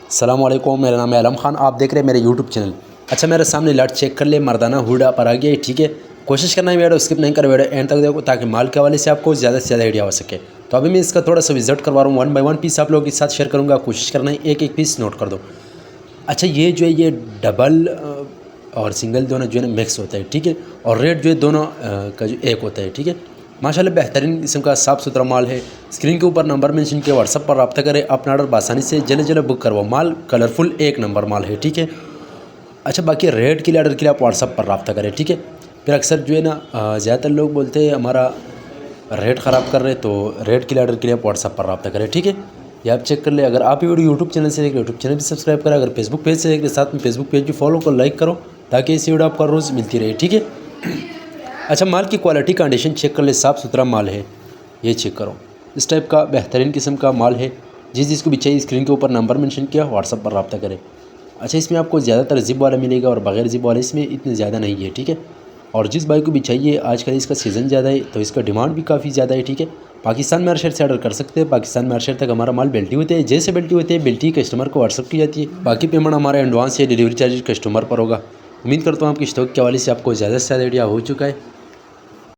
अस्सलाम वालेकुम, मेरा नाम है आलम खान। आप देख रहे हैं मेरे यूट्यूब चैनल। अच्छा, मेरे सामने लाट चेक कर ले, मर्दाना हुडा पर आ गया है। ठीक है, कोशिश करना है वीडियो स्किप नहीं कर, वीडियो एंड तक देखो ताकि माल के हवाले से आपको ज़्यादा से ज़्यादा आइडिया हो सके। तो अभी मैं इसका थोड़ा सा विजिट करवा रहा हूँ, 1 बाय 1 पीस आप लोगों के साथ शेयर करूँगा। कोशिश करना है एक एक पीस नोट कर दो। अच्छा, ये जो है ये डबल और सिंगल दोनों जो है ना मिक्स होता है। ठीक है, और रेट जो है दोनों का जो एक होता है। ठीक है, माशाल्लाह बेहतरीन किस्म का साफ़ सुथरा माल है। स्क्रीन के ऊपर नंबर मेंशन किया, व्हाट्सअप पर रब्ता करें, अपना ऑर्डर आसानी से जल्द जल्द बुक करवाओ। माल कलरफुल एक नंबर माल है। ठीक है, अच्छा बाकी रेट के लिए ऑर्डर के लिए आप व्हाट्सअप पर रब्ता करें। ठीक है, फिर अक्सर जो है ना ज़्यादातर लोग बोलते हैं हमारा रेट ख़राब कर रहे, तो रेट के लिए ऑर्डर के लिए आप व्हाट्सअप पर रब्ता करें। ठीक है, ये आप चेक कर ले। अगर आप ये वीडियो यूट्यूब चैनल से देख रहे हो, यूट्यूब चैनल भी सब्सक्राइब करें। अगर फेसबुक पेज से देख रहे साथ में फेसबुक पेज भी फॉलो करो, लाइक करो, ताकि इसी वीडियो आपको रोज़ मिलती रहे। ठीक है, अच्छा माल की क्वालिटी कंडीशन चेक कर ले, साफ़ सुथरा माल है, ये चेक करो। इस टाइप का बेहतरीन किस्म का माल है। जिसको भी चाहिए स्क्रीन के ऊपर नंबर मेंशन किया, व्हाट्सअप पर रब्ता करें। अच्छा, इसमें आपको ज़्यादातर जिप वाला मिलेगा और बगैर जिप वाले इसमें इतने ज़्यादा नहीं है। ठीक है, और जिस भाई को भी चाहिए, आजकल इसका सीज़न ज़्यादा है तो इसका डिमांड भी काफ़ी ज़्यादा है। ठीक है, पाकिस्तान में हर शहर से ऑर्डर कर सकते हैं। पाकिस्तान में हर शहर तक हमारा माल बेल्टी होते हैं। जैसे बेल्टी होते हैं, बेल्टी कस्टमर को व्हाट्सअप की जाती है। बाकी पेमेंट हमारा एडवांस या डिलीवरी चार्ज कस्टमर पर होगा। उम्मीद करता हूँ आपकी स्टॉक के हवाले से आपको ज़्यादा से ज़्यादा आइडिया हो चुका है।